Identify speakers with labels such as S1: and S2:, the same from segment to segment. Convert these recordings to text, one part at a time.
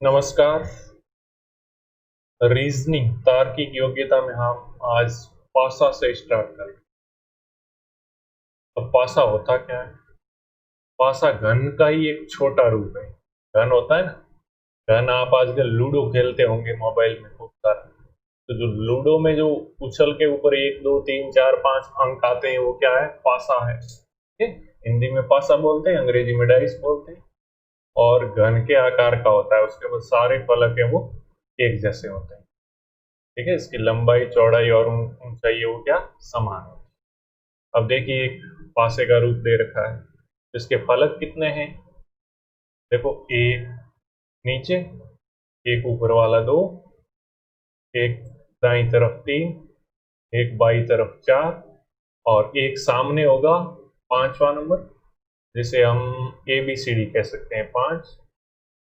S1: नमस्कार। रीजनिंग तार्किक योग्यता में हम आज पासा से स्टार्ट करें। अब पासा होता क्या है? पासा घन का ही एक छोटा रूप है। घन होता है ना, घन आप आजकल लूडो खेलते होंगे मोबाइल में खूब सारा। तो जो लूडो में जो उछल के ऊपर 1 2 3 4 5 अंक आते हैं वो क्या है? पासा है। ठीक है? हिंदी में पासा बोलते हैं, अंग्रेजी में डाइस बोलते हैं। और घन के आकार का होता है, उसके बाद सारे फलक है वो एक जैसे होते हैं। ठीक है, इसकी लंबाई चौड़ाई और ऊंचाई है वो क्या समान है। अब देखिए एक पासे का रूप दे रखा है, इसके फलक कितने हैं? देखो, एक नीचे, एक ऊपर वाला दो, एक दाई तरफ तीन, एक बाई तरफ चार, और एक सामने होगा पांचवा नंबर, जिसे हम ए बी सी डी कह सकते हैं, पांच।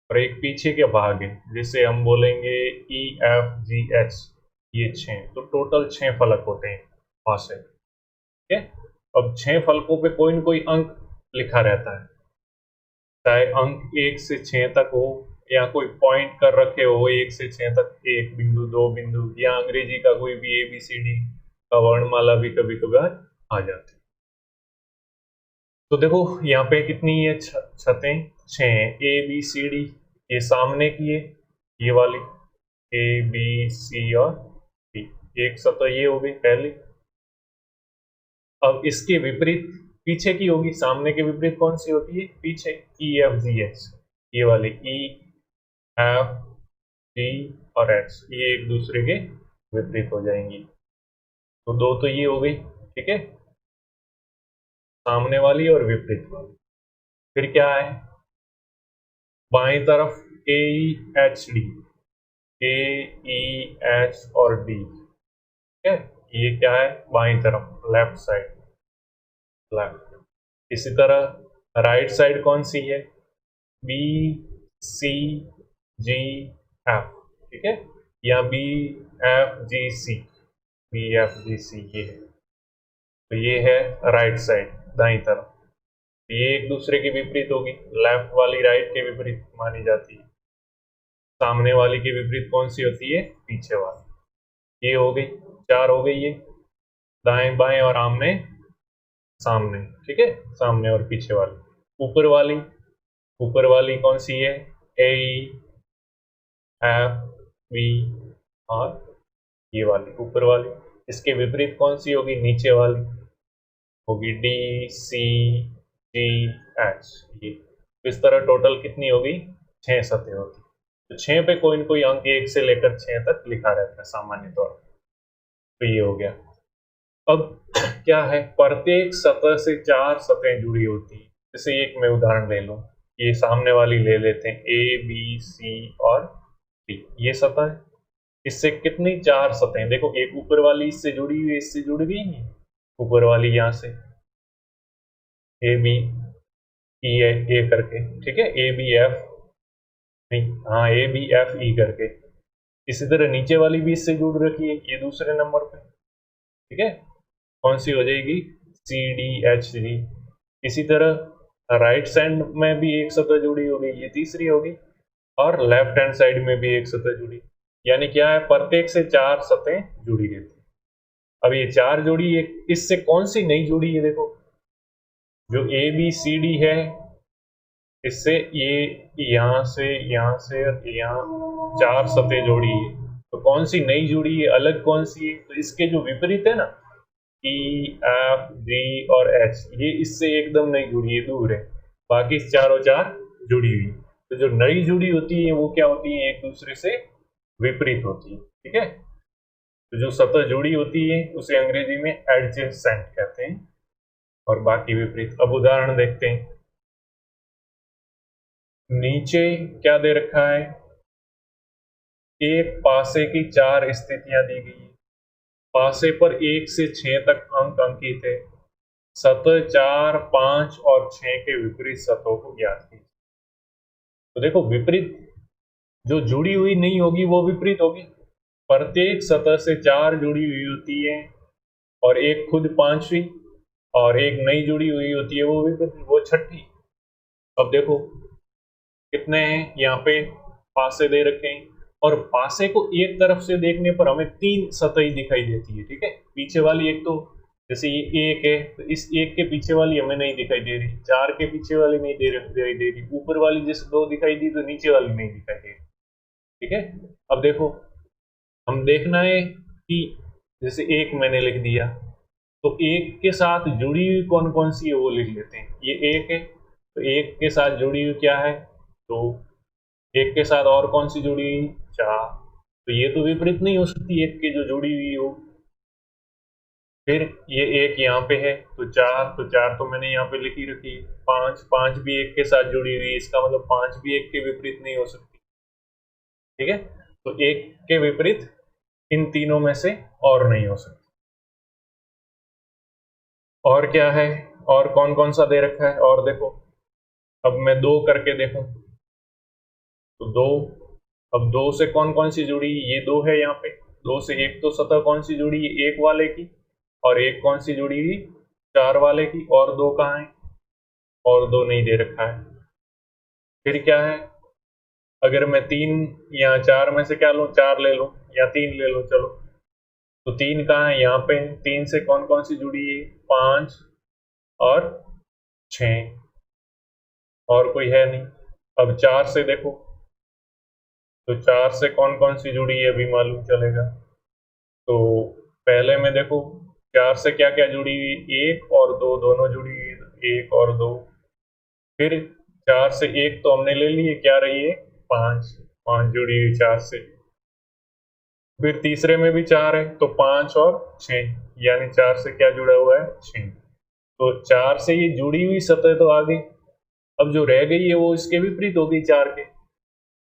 S1: और एक पीछे के भाग है जिसे हम बोलेंगे ई एफ जी एच, ये छह। तो टोटल छह फलक होते हैं पासे। ठीक है? अब छह फलकों पे कोई न कोई अंक लिखा रहता है, चाहे अंक 1 से 6 तक हो या कोई पॉइंट कर रखे हो 1 से 6 तक, 1 बिंदु 2 बिंदु, या अंग्रेजी का कोई भी ए बी सी डी का वर्णमाला भी कभी कभार आ जाती है। तो देखो यहाँ पे कितनी ये छतें, छह। ए बी सी डी ये सामने की है, ये वाली ए बी सी और डी, एक सतह ये हो गई पहली। अब इसके विपरीत पीछे की होगी, सामने के विपरीत कौन सी होती है? पीछे, ई एफ जी एच, ये वाली ई एफ जी और एच, ये एक दूसरे के विपरीत हो जाएंगी। तो दो तो ये हो गई, ठीक है, सामने वाली और विपरीत वाली। फिर क्या है? बाएं तरफ ए ई एच डी, ए ई एच और डी, ठीक है, ये क्या है? बाएं तरफ, लेफ्ट साइड, लेफ्ट। इसी तरह राइट साइड कौन सी है? बी सी जी एफ, ठीक है, या बी एफ जी सी, बी एफ जी सी ये है। तो ये है राइट साइड, दाईं तरफ। ये एक दूसरे के विपरीत होगी, लेफ्ट वाली राइट के विपरीत मानी जाती है। सामने वाली के विपरीत कौन सी होती है? पीछे वाली। ये हो गई, चार हो गई ये, दाएं बाएं और आमने सामने, ठीक है, सामने और पीछे वाली। ऊपर वाली कौन सी है? ए एफ बी और ये वाली ऊपर वाली। इसके विपरीत कौन सी होगी? नीचे वाली होगी डी सी जी एच, ये। इस तरह टोटल कितनी होगी? छह सतह होगी। तो छह पे कोई न कोई अंक 1 से लेकर 6 तक लिखा रहता है सामान्य तौर पर। तो ये हो गया। अब क्या है? प्रत्येक सतह से 4 सतहें जुड़ी होती है। जैसे एक मैं उदाहरण ले लूं, ये सामने वाली ले लेते हैं, ए बी सी और डी, ये सतह है। इससे कितनी? 4 सतहें। देखो, एक ऊपर वाली इससे जुड़ी हुई, इससे जुड़ गई है ऊपर वाली, यहां से ए बी ई ए करके, ठीक है, ए बी एफ, नहीं, हाँ, ए बी एफ ई करके। इसी तरह नीचे वाली भी इससे जुड़ रखी है, ये दूसरे नंबर पे, ठीक है, कौन सी हो जाएगी? C D H D. इसी तरह राइट साइड में भी एक सतह जुड़ी होगी, ये तीसरी होगी। और लेफ्ट हैंड साइड में भी एक सतह जुड़ी। यानी क्या है? प्रत्येक से 4 सतहें जुड़ी रहती है। अब ये चार जुड़ी, एक इससे कौन सी नहीं जुड़ी है? देखो, जो ए बी सी डी है, इससे ये यहाँ से और यहाँ 4 सतहें जोड़ी है। तो कौन सी नहीं जुड़ी है? अलग कौन सी है? तो इसके जो विपरीत है ना, ई एफ जी और एच, ये इससे एकदम नहीं जुड़ी है, दूर है। बाकी चारों चार जुड़ी हुई। तो जो नई जुड़ी होती है वो क्या होती है? एक दूसरे से विपरीत होती है, ठीक है। तो जो सतह जुड़ी होती है उसे अंग्रेजी में एडजेसेंट कहते हैं, और बाकी विपरीत। अब उदाहरण देखते हैं। नीचे क्या दे रखा है? एक पासे की 4 स्थितियां दी गई है। पासे पर 1 से 6 तक अंक अंकित है। सतह 4, 5 और 6 के विपरीत सतहों को ज्ञात कीजिए। तो देखो, विपरीत जो जुड़ी हुई नहीं होगी वो विपरीत होगी। प्रत्येक सतह से 4 जुड़ी हुई होती है, और एक खुद पांचवी, और एक नई जुड़ी हुई होती है वो छठी। अब देखो कितने हैं यहाँ पे? पासे दे रखे हैं और पासे को एक तरफ से देखने पर हमें 3 सतह दिखाई देती है, ठीक है। पीछे वाली एक तो जैसे ये एक है तो इस एक के पीछे वाली हमें नहीं दिखाई दे रही, 4 के पीछे वाली नहीं दिखाई दे रही, ऊपर वाली जैसे 2 दिखाई दी तो नीचे वाली नहीं दिखाई दे रही, ठीक है। अब देखो हम देखना है कि जैसे एक मैंने लिख दिया तो एक के साथ जुड़ी हुई कौन कौन सी है वो लिख लेते हैं। ये एक है तो एक के साथ जुड़ी हुई क्या है, दो। एक के साथ और कौन सी जुड़ी हुई, चार। तो ये तो विपरीत नहीं हो सकती एक के जो जुड़ी हुई हो। फिर ये एक यहाँ पे है तो चार तो मैंने यहाँ पे लिखी रखी है। पांच भी एक के साथ जुड़ी हुई है, इसका मतलब पांच भी एक के विपरीत नहीं हो सकती, ठीक है। तो एक के विपरीत इन तीनों में से और नहीं हो सकती। और क्या है, और कौन कौन सा दे रखा है, और देखो अब मैं दो करके देखूं तो दो। अब दो से कौन कौन सी जुड़ी, ये दो है यहाँ पे, दो से एक तो सतह कौन सी जुड़ी है, एक वाले की, और एक कौन सी जुड़ी हुई, चार वाले की, और दो कहाँ है, और दो नहीं दे रखा है। फिर क्या है, अगर मैं तीन या चार में से क्या लूँ, चार ले लूँ या तीन ले लूँ, चलो तो तीन कहाँ है, यहाँ पे। तीन से कौन कौन सी जुड़ी है, पांच और छ, और कोई है नहीं। अब चार से देखो तो चार से कौन कौन सी जुड़ी है अभी मालूम चलेगा। तो पहले में देखो चार से क्या क्या जुड़ी हुई, एक और दो दोनों जुड़ी हुई है, एक और दो। फिर चार से एक तो हमने ले लिए, क्या रही है, पांच, पांच जुड़ी हुई चार से। फिर तीसरे में भी चार है तो पांच और छह, यानी चार से क्या जुड़ा हुआ है, छह। तो चार से ये जुड़ी हुई सतह तो आ गई। अब जो रह गई है वो इसके विपरीत हो गई चार के।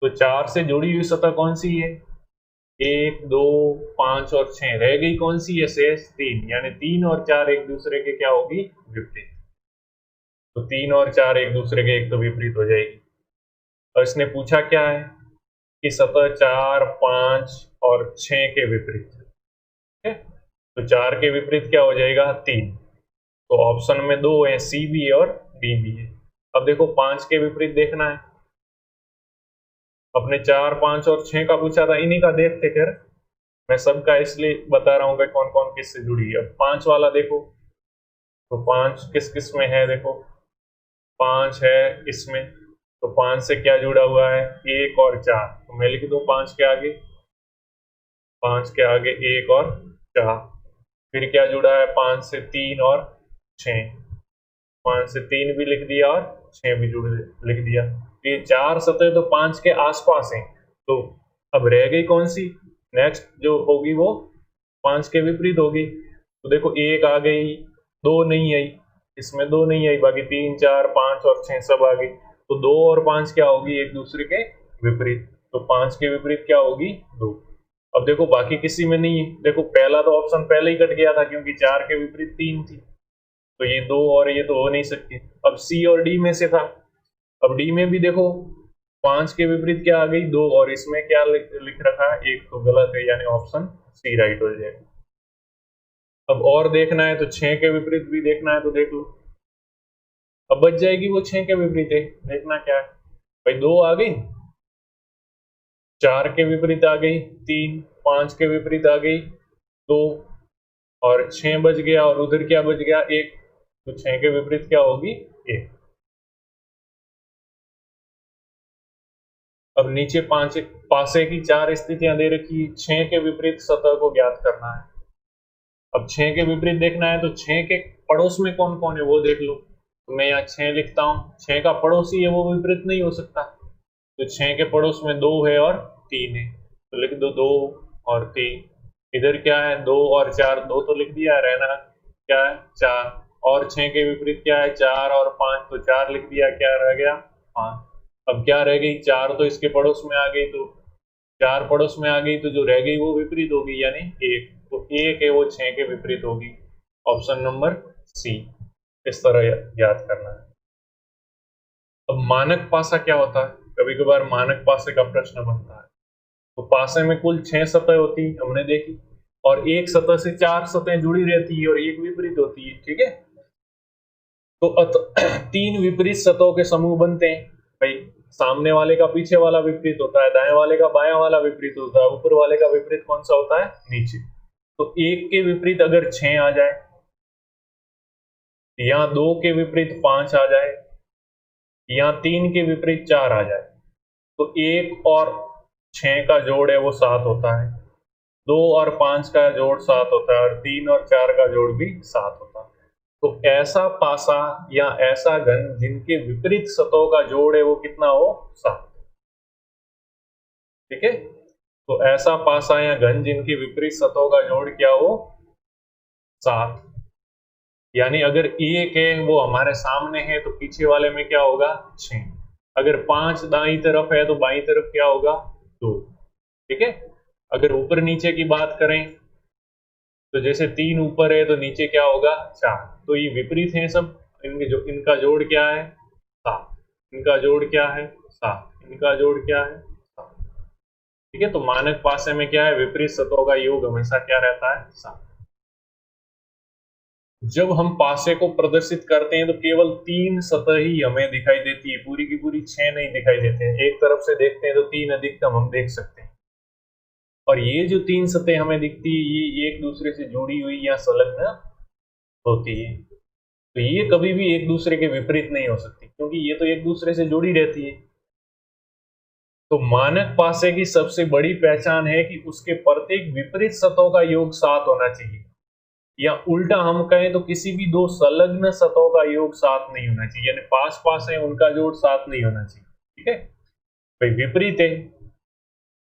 S1: तो चार से जुड़ी हुई सतह कौन सी है, एक, दो, पांच और छह। रह गई कौन सी है, शेष तीन, यानी तीन और चार एक दूसरे के क्या होगी, विपरीत। तो तीन और चार एक दूसरे के एक तो विपरीत हो जाएगी। और इसने पूछा क्या है कि सतह चार, पांच और छह के विपरीत, ठीक है। तो चार के विपरीत क्या हो जाएगा, तीन। तो ऑप्शन में दो है, सी भी है और डी भी है। अब देखो पांच के विपरीत देखना है, अपने चार, पांच और छह का पूछा था, इन्हीं का देखते कर। मैं सबका इसलिए बता रहा हूँ कि कौन कौन किससे जुड़ी है। अब पांच वाला देखो तो पांच किस किस में है, देखो पांच है इसमें। तो पांच से क्या जुड़ा हुआ है, एक और चार। तो मैं लिख दूं पांच के आगे, पांच के आगे एक और चार। फिर क्या जुड़ा है, पांच से तीन और छह। पांच से तीन भी लिख दिया और छह भी जुड़ लिख दिया। ये चार सतह तो पांच के आसपास हैं। तो अब रह गई कौन सी, नेक्स्ट जो होगी वो पांच के विपरीत होगी। तो देखो एक आ गई, दो नहीं आई, इसमें दो नहीं आई, बाकी तीन, चार, पांच और छह सब आ गई। तो दो और पांच क्या होगी, एक दूसरे के विपरीत। तो पांच के विपरीत क्या होगी, दो। अब देखो बाकी किसी में नहीं है, देखो पहला तो ऑप्शन पहले ही कट गया था क्योंकि चार के विपरीत तीन थी, तो ये दो और ये तो हो नहीं सकती। अब सी और डी में से था। अब डी में भी देखो पांच के विपरीत क्या आ गई, दो, और इसमें क्या लिख रखा है, एक, तो गलत है, यानी ऑप्शन सी राइट हो जाएगा। अब और देखना है तो छह के विपरीत भी देखना है तो देख लो। अब बच जाएगी वो छह के विपरीत है, देखना क्या है भाई, दो आ गई, चार के विपरीत आ गई तीन, पांच के विपरीत आ गई दो, और छह बच गया, और उधर क्या बच गया, एक। तो छह के विपरीत क्या होगी, एक। अब नीचे पांच पासे की चार स्थितियां दे रखी, छह के विपरीत सतह को ज्ञात करना है। अब छह के विपरीत देखना है तो छह के पड़ोस में कौन कौन है वो देख लो। तो मैं यहाँ छह लिखता हूँ, छह का पड़ोसी है वो विपरीत नहीं हो सकता। तो छह के पड़ोस में दो है और तीन है, तो लिख दो दो और तीन। इधर क्या है, दो और चार, दो तो लिख दिया, रहना क्या है, चार। और छह के विपरीत क्या है, चार और पांच, तो चार लिख दिया, क्या रह गया, पांच। अब क्या रह गई, चार तो इसके पड़ोस में आ गई, तो चार पड़ोस में आ गई, तो जो रह गई वो विपरीत होगी, यानी एक। तो एक है वो छह के विपरीत होगी, ऑप्शन नंबर सी। इस तरह याद करना है। अब मानक पासा क्या होता है, कभी कभार मानक पासे का प्रश्न बनता है। तो पासे में कुल 6 सतह होती है, हमने देखी, और एक सतह से 4 सतह जुड़ी रहती है और एक विपरीत होती है, ठीक है। तो 3 विपरीत सतहों के समूह बनते हैं भाई। सामने वाले का पीछे वाला विपरीत होता है, दाएं वाले का बायां वाला विपरीत होता है, ऊपर वाले का विपरीत कौन सा होता है? नीचे। तो 1 के विपरीत अगर 6 आ जाए, या 2 के विपरीत 5 आ जाए, या 3 के विपरीत 4 आ जाए, तो 1 और 6 का जोड़ है वो 7 होता है, 2 और 5 का जोड़ 7 होता है, और 3 और 4 का जोड़ भी 7 होता है। तो ऐसा पासा या ऐसा घन जिनके विपरीत सतहों का जोड़ है वो कितना हो? 7। ठीक है, तो ऐसा पासा या घन जिनकी विपरीत सतहों का जोड़ क्या हो? 7। यानी अगर एक है वो हमारे सामने है तो पीछे वाले में क्या होगा? 6। अगर 5 दाईं तरफ है तो बाईं तरफ क्या होगा? 2। ठीक है, अगर ऊपर नीचे की बात करें तो जैसे 3 ऊपर है तो नीचे क्या होगा? 4। तो ये विपरीत है सब, इनका जोड़ क्या है? 7। इनका जोड़ क्या है? 7। इनका जोड़ क्या है? 7। ठीक है, तो मानक पासे में क्या है? विपरीत सतहों का योग हमेशा क्या रहता है? 7। जब हम पासे को प्रदर्शित करते हैं तो केवल 3 सतह ही हमें दिखाई देती है, पूरी की पूरी 6 नहीं दिखाई देते हैं। एक तरफ से देखते हैं तो 3 अधिकतम हम देख सकते हैं, और ये जो 3 सतह हमें दिखती है ये एक दूसरे से जुड़ी हुई या संलग्न होती है। तो ये कभी भी एक दूसरे के विपरीत नहीं हो सकती, क्योंकि ये तो एक दूसरे से जुड़ी रहती है। तो मानक पासे की सबसे बड़ी पहचान है कि उसके प्रत्येक विपरीत सतहों का योग 7 होना चाहिए, या उल्टा हम कहें तो किसी भी दो संलग्न सतहों का योग 7 नहीं होना चाहिए, यानी पास पास है उनका जोड़ 7 नहीं होना चाहिए। ठीक है भाई, विपरीत है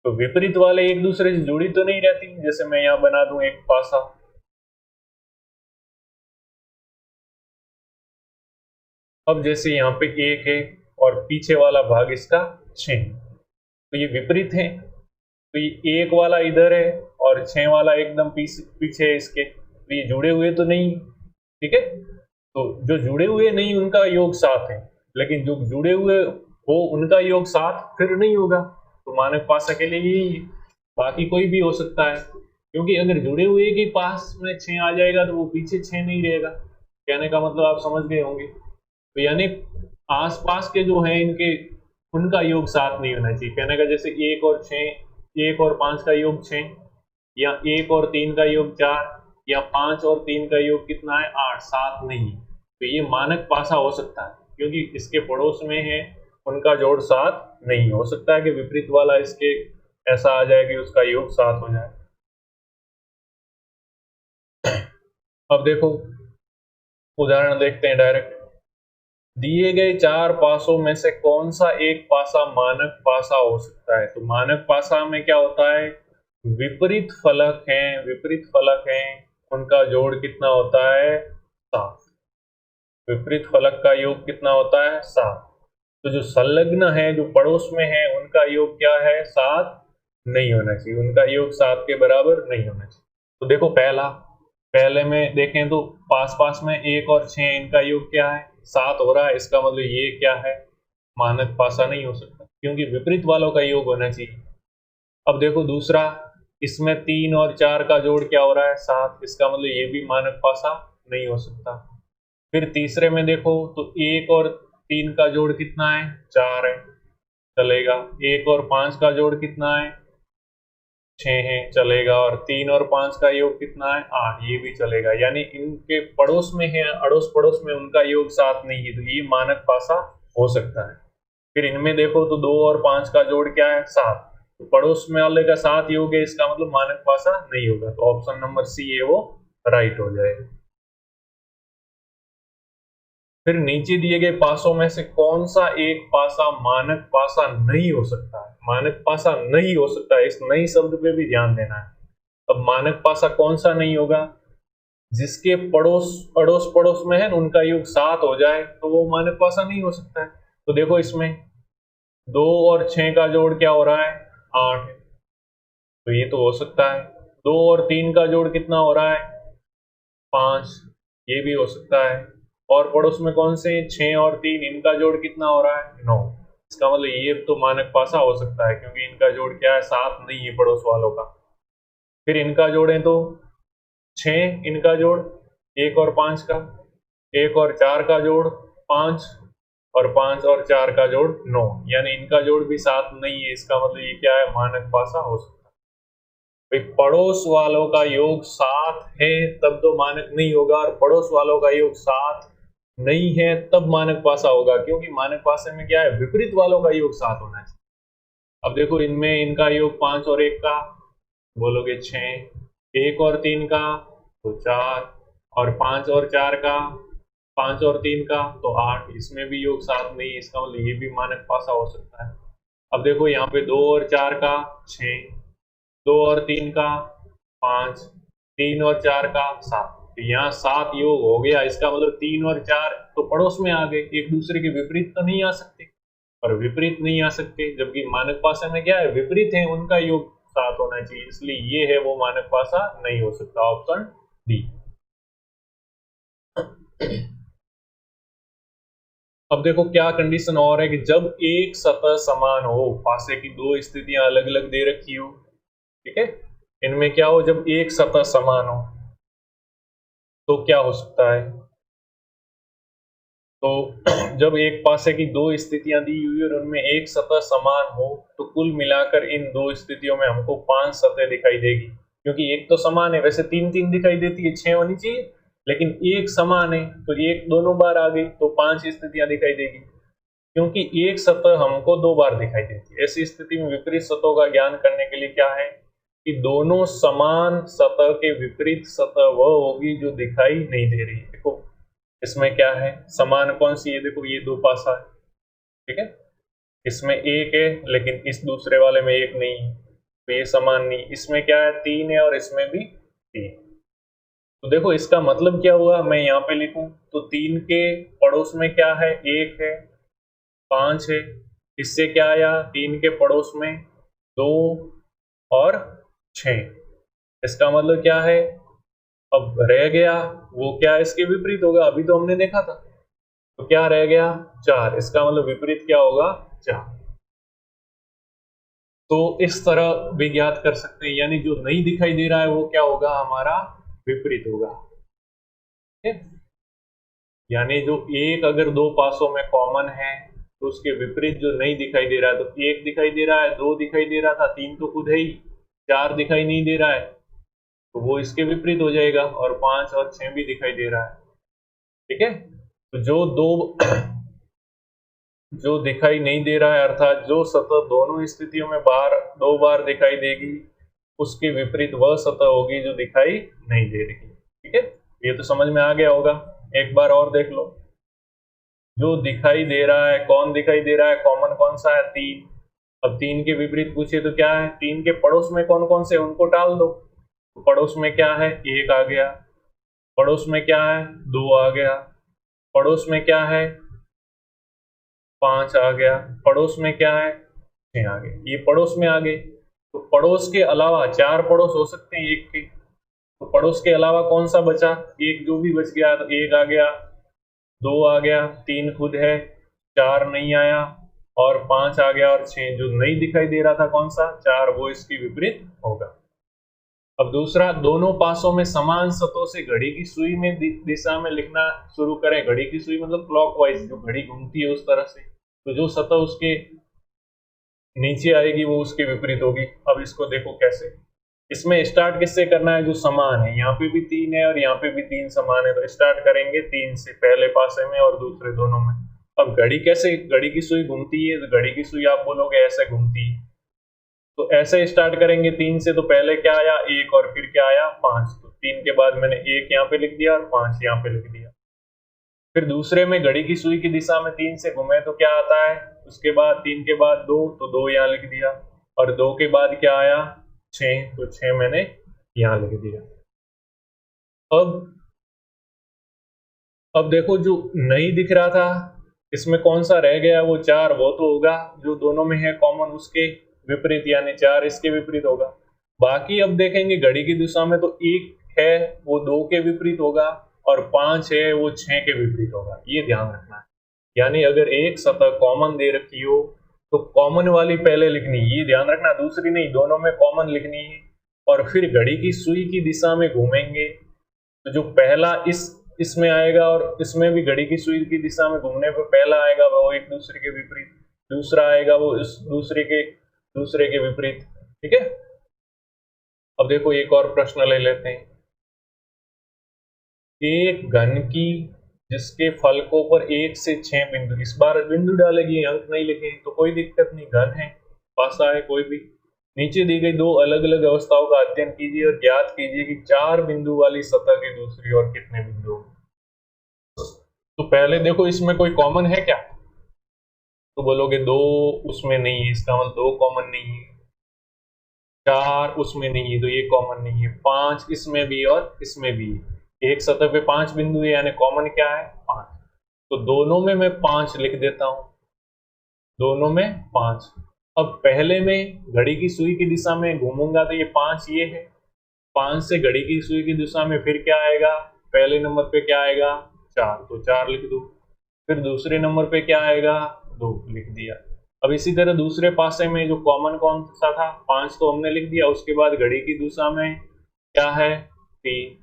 S1: तो विपरीत वाले एक दूसरे से जुड़ी तो नहीं रहती। जैसे मैं यहां बना दूं एक पासा, अब जैसे यहाँ पे 1 है और पीछे वाला भाग इसका 6, तो ये विपरीत है, तो ये 1 वाला इधर है और 6 वाला एकदम पीछे है इसके, तो ये जुड़े हुए तो नहीं। ठीक है, तो जो जुड़े हुए नहीं उनका योग 7 है, लेकिन जो जुड़े हुए हो उनका योग 7 फिर नहीं होगा। तो मानक पासा के लिए यही है, बाकी कोई भी हो सकता है, क्योंकि अगर जुड़े हुए के पास में 6 आ जाएगा तो वो पीछे 6 नहीं रहेगा। कहने का मतलब आप समझ गए होंगे। तो यानी आसपास के जो है इनके, उनका योग 7 नहीं होना चाहिए। कहने का जैसे 1 और 6, 1 और 5 का योग 6, या 1 और 3 का योग 4, या 5 और 3 का योग कितना है? 8। 7 नहीं। तो ये मानक पासा हो सकता है, क्योंकि इसके पड़ोस में है उनका जोड़ 7 नहीं हो सकता है कि विपरीत वाला इसके ऐसा आ जाए कि उसका योग 7 हो जाए। अब देखो उदाहरण देखते हैं डायरेक्ट। दिए गए 4 पासों में से कौन सा एक पासा मानक पासा हो सकता है? तो मानक पासा में क्या होता है? विपरीत फलक हैं, विपरीत फलक हैं, उनका जोड़ कितना होता है? 7। विपरीत फलक का योग कितना होता है? 7। तो जो संलग्न है, जो पड़ोस में है, उनका योग क्या है? 7 नहीं होना चाहिए, उनका योग 7 के बराबर नहीं होना चाहिए। तो देखो पहले में देखें तो पास पास में 1 और 6, इनका योग क्या है? 7 हो रहा है, इसका मतलब ये क्या है? मानक पासा नहीं हो सकता, क्योंकि विपरीत वालों का योग होना चाहिए। अब देखो दूसरा, इसमें 3 और 4 का जोड़ क्या हो रहा है? 7, इसका मतलब ये भी मानक पासा नहीं हो सकता। फिर तीसरे में देखो तो 1 और 3 का जोड़ कितना है? 4 है, चलेगा। 1 और 5 का जोड़ कितना है? 6 है, चलेगा। और 3 और 5 का योग कितना है? 8, ये भी चलेगा। यानी इनके पड़ोस में है, अड़ोस पड़ोस में उनका योग 7 नहीं है, तो ये मानक पासा हो सकता है। फिर इनमें देखो तो 2 और 5 का जोड़ क्या है? 7, तो पड़ोस में वाले का 7 योग है, इसका मतलब मानक पासा नहीं होगा। तो ऑप्शन नंबर सी है वो राइट हो जाएगा। फिर नीचे दिए गए पासों में से कौन सा एक पासा मानक पासा नहीं हो सकता है? मानक पासा नहीं हो सकता है, इस नई शब्द पे भी ध्यान देना है। अब मानक पासा कौन सा नहीं होगा? जिसके पड़ोस अड़ोस पड़ोस में है उनका योग 7 हो जाए तो वो मानक पासा नहीं हो सकता है। तो देखो इसमें 2 और 6 का जोड़ क्या हो रहा है? 8 है, तो ये तो हो सकता है। 2 और 3 का जोड़ कितना हो रहा है? 5, ये भी हो सकता है। और पड़ोस में कौन से? 6 और 3, इनका जोड़ कितना हो रहा है? 9, इसका मतलब ये तो मानक पासा हो सकता है, क्योंकि इनका जोड़ क्या है? 7 नहीं है पड़ोस वालों का। फिर इनका जोड़ें तो 6, इनका जोड़ 1 और 5 का, 1 और 4 का जोड़ 5, और 5 और 4 का जोड़ 9, यानी इनका जोड़ भी 7 नहीं है। इसका मतलब ये क्या है, मानक पासा हो सकता है। भाई पड़ोस वालों का योग 7 है तब तो मानक नहीं होगा, और पड़ोस वालों का योग 7 नहीं है तब मानक पासा होगा, क्योंकि मानक पासे में क्या है, विपरीत वालों का योग 7 होना चाहिए। अब देखो इनमें इनका योग 5 और 1 का बोलोगे 6, 1 और 3 का तो 4, और 5 और 4 का, 5 और 3 का तो 8, इसमें भी योग 7 नहीं है। इसका मतलब ये भी मानक पासा हो सकता है। अब देखो यहाँ पे 2 और 4 का 6, 2 और 3 का 5, 3 और 4 का 7, तो यहाँ 7 योग हो गया। इसका मतलब 3 और 4 तो पड़ोस में आ गए, एक दूसरे के विपरीत तो नहीं आ सकते, और विपरीत नहीं आ सकते जबकि मानक पासा में क्या है, विपरीत है, उनका योग 7 होना चाहिए, इसलिए ये है वो मानक पासा नहीं हो सकता, ऑप्शन डी। अब देखो क्या कंडीशन और है कि जब एक सतह समान हो, पासे की दो स्थितियां अलग अलग दे रखी हो, ठीक है, इनमें क्या हो, जब एक सतह समान हो तो क्या हो सकता है, तो जब एक पासे की दो स्थितियां दी हुई और उनमें एक सतह समान हो तो कुल मिलाकर इन दो स्थितियों में हमको 5 सतह दिखाई देगी, क्योंकि एक तो समान है, वैसे 3 दिखाई देती है, 6 होनी चाहिए, लेकिन एक समान है तो एक दोनों बार आ गई तो 5 स्थितियां दिखाई देगी, क्योंकि एक सतह हमको 2 बार दिखाई देती है। ऐसी स्थिति में विपरीत सतहों का ज्ञान करने के लिए क्या है कि दोनों समान सतह के विपरीत सतह वह होगी जो दिखाई नहीं दे रही है। देखो इसमें क्या है, समान कौन सी है, देखो ये दो पासा है, ठीक है, इसमें एक है लेकिन इस दूसरे वाले में एक नहीं है, तो ये समान नहीं। इसमें क्या है, 3 है और इसमें भी 3, तो देखो इसका मतलब क्या हुआ, मैं यहाँ पे लिखूं तो 3 के पड़ोस में क्या है, 1 है, 5 है, इससे क्या आया, 3 के पड़ोस में 2 और 6, इसका मतलब क्या है, अब रह गया वो क्या, इसके विपरीत होगा, अभी तो हमने देखा था, तो क्या रह गया 4, इसका मतलब विपरीत क्या होगा, 4। तो इस तरह भी ज्ञात कर सकते हैं, यानी जो नहीं दिखाई दे रहा है वो क्या होगा, हमारा विपरीत होगा, ठीक है, यानी जो एक अगर दो पासों में कॉमन है तो उसके विपरीत जो नहीं दिखाई दे रहा है, तो 1 दिखाई दे रहा है, 2 दिखाई दे रहा था, 3 तो खुद है ही, 4 दिखाई नहीं दे रहा है तो वो इसके विपरीत हो जाएगा, और 5 और 6 भी दिखाई दे रहा है, ठीक है, तो जो दो जो दिखाई नहीं दे रहा है, अर्थात जो सतह दोनों स्थितियों में दो बार दिखाई देगी, उसके विपरीत वह सतह होगी जो दिखाई नहीं दे रही, ठीक है, ये तो समझ में आ गया होगा। एक बार और देख लो, जो दिखाई दे रहा है, कौन दिखाई दे रहा है, कॉमन कौन सा है, 3, अब 3 के विपरीत पूछे तो क्या है, 3 के पड़ोस में कौन कौन से, उनको टाल दो, तो पड़ोस में क्या है, 1 आ गया, पड़ोस में क्या है, 2 आ गया, पड़ोस में क्या है, 5 आ गया, पड़ोस में क्या है, 6 आ गए, ये पड़ोस में आ गए, तो पड़ोस के अलावा 4 पड़ोस हो सकते हैं एक के, तो पड़ोस के अलावा कौन सा बचा, एक जो भी बच गया, तो 1 आ गया, 2 आ गया, 3 खुद है, 4 नहीं आया, और 5 आ गया, और 6 जो नहीं दिखाई दे रहा था कौन सा, 4, वो इसकी विपरीत होगा। अब दूसरा, दोनों पासों में समान सतहों से घड़ी की सुई में दिशा में लिखना शुरू करें, घड़ी की सुई मतलब क्लॉकवाइज, जो घड़ी घूमती है उस तरह से, तो जो सतह उसके नीचे आएगी वो उसके विपरीत होगी। अब इसको देखो कैसे, इसमें स्टार्ट किससे करना है, जो समान है, यहाँ पे भी 3 है और यहाँ पे भी 3 समान है, तो स्टार्ट करेंगे 3 से, पहले पासे में और दूसरे दोनों में। अब घड़ी कैसे, घड़ी की सुई घूमती है, तो घड़ी की सुई आप बोलोगे ऐसे घूमती है, तो ऐसे स्टार्ट करेंगे 3 से, तो पहले क्या आया, 1, और फिर क्या आया, 5, तो 3 के बाद मैंने 1 यहाँ पे लिख दिया और 5 यहाँ पे लिख दिया। फिर दूसरे में घड़ी की सुई की दिशा में 3 से घूमे तो क्या आता है, उसके बाद 3 के बाद 2, तो 2 यहाँ लिख दिया, और 2 के बाद क्या आया, 6, तो 6 मैंने यहाँ लिख दिया। अब देखो जो नहीं दिख रहा था इसमें कौन सा रह गया, वो 4, वो तो होगा जो दोनों में है कॉमन, उसके विपरीत, यानी 4 इसके विपरीत होगा। बाकी अब देखेंगे घड़ी की दिशा में, तो 1 है वो 2 के विपरीत होगा, और 5 है वो 6 के विपरीत होगा, ये ध्यान रखना है। यानी अगर एक सतह कॉमन दे रखी हो तो कॉमन वाली पहले लिखनी, ये ध्यान रखना, दूसरी नहीं, दोनों में कॉमन लिखनी है, और फिर घड़ी की सुई की दिशा में घूमेंगे, तो जो पहला इस इसमें आएगा और इसमें भी घड़ी की सुई की दिशा में घूमने पर पहला आएगा वो एक दूसरे के विपरीत, दूसरा आएगा वो इस दूसरे के विपरीत। ठीक है, अब देखो एक और प्रश्न ले लेते हैं। एक घन की जिसके फलकों पर 1 से 6 बिंदु, इस बार बिंदु डालेगी, अंक नहीं लिखे तो कोई दिक्कत नहीं, घन है, पासा है कोई भी। नीचे दी गई दो अलग अलग अवस्थाओं का अध्ययन कीजिए और ज्ञात कीजिए कि 4 बिंदु वाली सतह की दूसरी ओर कितने बिंदु होंगे। तो पहले देखो इसमें कोई कॉमन है क्या, तो बोलोगे 2 उसमें नहीं है, इसका मतलब 2 कॉमन नहीं है, 4 उसमें नहीं है तो ये कॉमन नहीं है, 5 इसमें भी और इसमें भी है। एक सतह पे 5 बिंदु है, यानी कॉमन क्या है, 5। तो दोनों में मैं 5 लिख देता हूं, दोनों में 5। अब पहले में घड़ी की सुई की दिशा में घूमूंगा तो ये 5 ये है, 5 से घड़ी की सुई की दिशा में फिर क्या आएगा, पहले नंबर पे क्या आएगा, 4, तो 4 लिख दो। फिर दूसरे नंबर पे क्या आएगा, 2 लिख दिया। अब इसी तरह दूसरे पासे में जो कॉमन कौन सा था, 5 तो हमने लिख दिया। उसके बाद घड़ी की दिशा में क्या है, 3।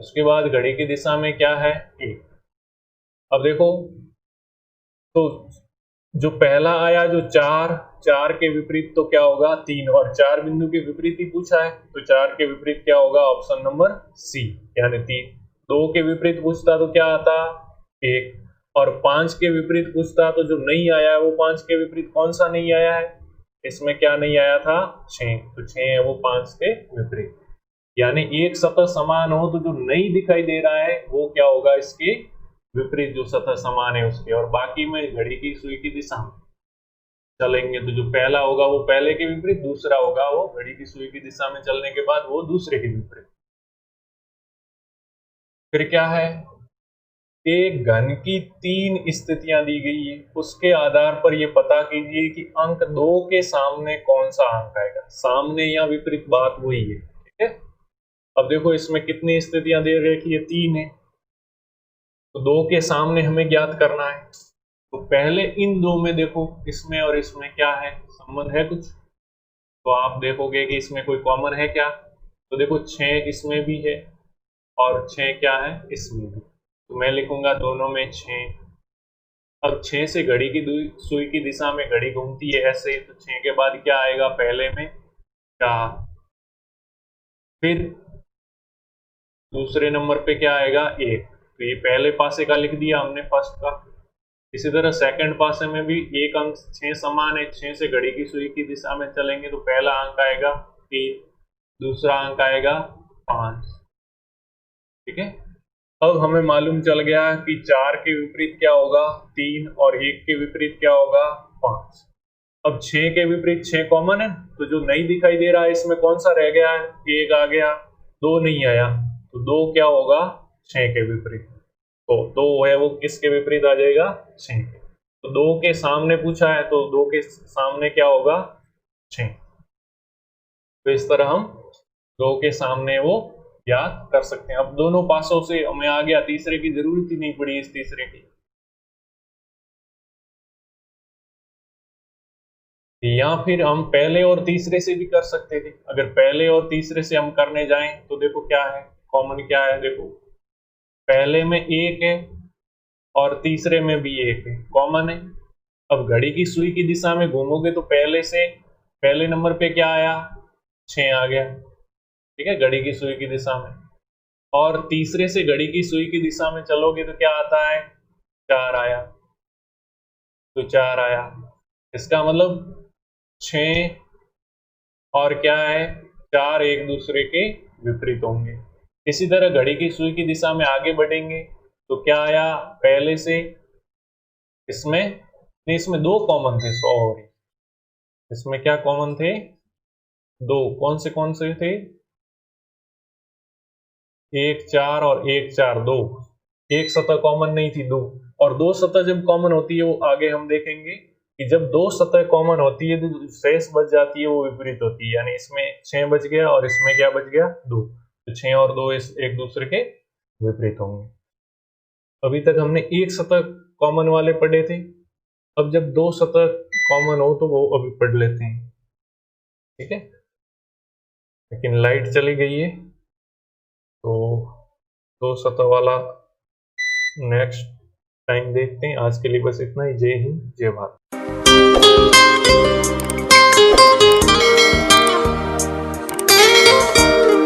S1: उसके बाद घड़ी की दिशा में क्या है, 1। अब देखो तो जो पहला आया जो 4, 4 के विपरीत तो क्या होगा, 3, और 4 बिंदु के विपरीत ही पूछा है तो 4 के विपरीत क्या होगा, ऑप्शन नंबर सी यानी 3। 2 के विपरीत पूछता तो क्या आता, 1, और 5 के विपरीत पूछता तो जो नहीं आया है वो 5 के विपरीत कौन सा नहीं आया है, इसमें क्या नहीं आया था, 6, तो 6 है वो 5 के विपरीत। यानी एक सतह समान हो तो जो नहीं दिखाई दे रहा है वो क्या होगा, इसके विपरीत जो सतह समान है उसके, और बाकी में घड़ी की सुई की दिशा में चलेंगे तो जो पहला होगा वो पहले के विपरीत, दूसरा होगा वो घड़ी की सुई की दिशा में चलने के बाद वो दूसरे के विपरीत। फिर क्या है, एक घन की 3 स्थितियां दी गई है, उसके आधार पर ये पता कीजिए कि अंक 2 के सामने कौन सा अंक आएगा, सामने या विपरीत बात वही है। ठीक है, अब देखो इसमें कितनी स्थितियां दे रखी है, 3 है, तो 2 के सामने हमें ज्ञात करना है। तो पहले इन दो में देखो, इसमें और इसमें क्या है, संबंध है कुछ, तो आप देखोगे कि इसमें कोई कॉमन है क्या, तो देखो 6 इसमें भी है और 6 क्या है इसमें भी, तो मैं लिखूंगा दोनों में 6। अब 6 से घड़ी की सुई की दिशा में घड़ी घूमती है ऐसे, तो 6 के बाद क्या आएगा, पहले में 4, फिर दूसरे नंबर पे क्या आएगा, 1, तो ये पहले पासे का लिख दिया हमने, फर्स्ट का। इसी तरह सेकंड पासे में भी एक अंक 6 समान है, 6 से घड़ी की सुई की दिशा में चलेंगे तो पहला अंक आएगा 3, दूसरा अंक आएगा 5। ठीक है, अब हमें मालूम चल गया कि 4 के विपरीत क्या होगा, 3, और 1 के विपरीत क्या होगा, 5। अब 6 के विपरीत 6 कॉमन है, तो जो नहीं दिखाई दे रहा है इसमें कौन सा रह गया है, 1 आ गया, 2 नहीं आया, तो 2 क्या होगा, 6 के विपरीत, तो 2 है वो किसके विपरीत आ जाएगा, 6 के। तो 2 के सामने पूछा है तो 2 के सामने क्या होगा, 6। तो इस तरह हम 2 के सामने वो याद कर सकते हैं। अब दोनों पासों से हमें आ गया, तीसरे की जरूरत ही नहीं पड़ी, इस तीसरे की। या फिर हम पहले और तीसरे से भी कर सकते थे, अगर पहले और तीसरे से हम करने जाएं तो देखो क्या है, कॉमन क्या है, देखो पहले में 1 है और तीसरे में भी 1 है, कॉमन है। अब घड़ी की सुई की दिशा में घूमोगे तो पहले से पहले नंबर पे क्या आया, 6 आ गया। ठीक है, घड़ी की सुई की दिशा में, और तीसरे से घड़ी की सुई की दिशा में चलोगे तो क्या आता है, 4 आया, तो 4 आया, इसका मतलब 6 और क्या है, 4 एक दूसरे के विपरीत होंगे। इसी तरह घड़ी की सुई की दिशा में आगे बढ़ेंगे तो क्या आया, पहले से इसमें नहीं, इसमें 2 कॉमन थे, सॉरी, इसमें क्या कॉमन थे, 2, कौन से थे, 1 4 और 1 4, 2, एक सतह कॉमन नहीं थी, 2, और 2 सतह जब कॉमन होती है वो आगे हम देखेंगे कि जब 2 सतह कॉमन होती है तो शेष बच जाती है वो विपरीत होती है, यानी इसमें 6 बच गया और इसमें क्या बच गया, 2, तो 6 और 2 इस एक दूसरे के विपरीत होंगे। अभी तक हमने एक सतह कॉमन वाले पढ़े थे, अब जब 2 सतह कॉमन हो तो वो अभी पढ़ लेते हैं। ठीक है, लेकिन लाइट चली गई है तो 2 सतह वाला नेक्स्ट टाइम देखते हैं। आज के लिए बस इतना ही। जय हिंद, जय भारत।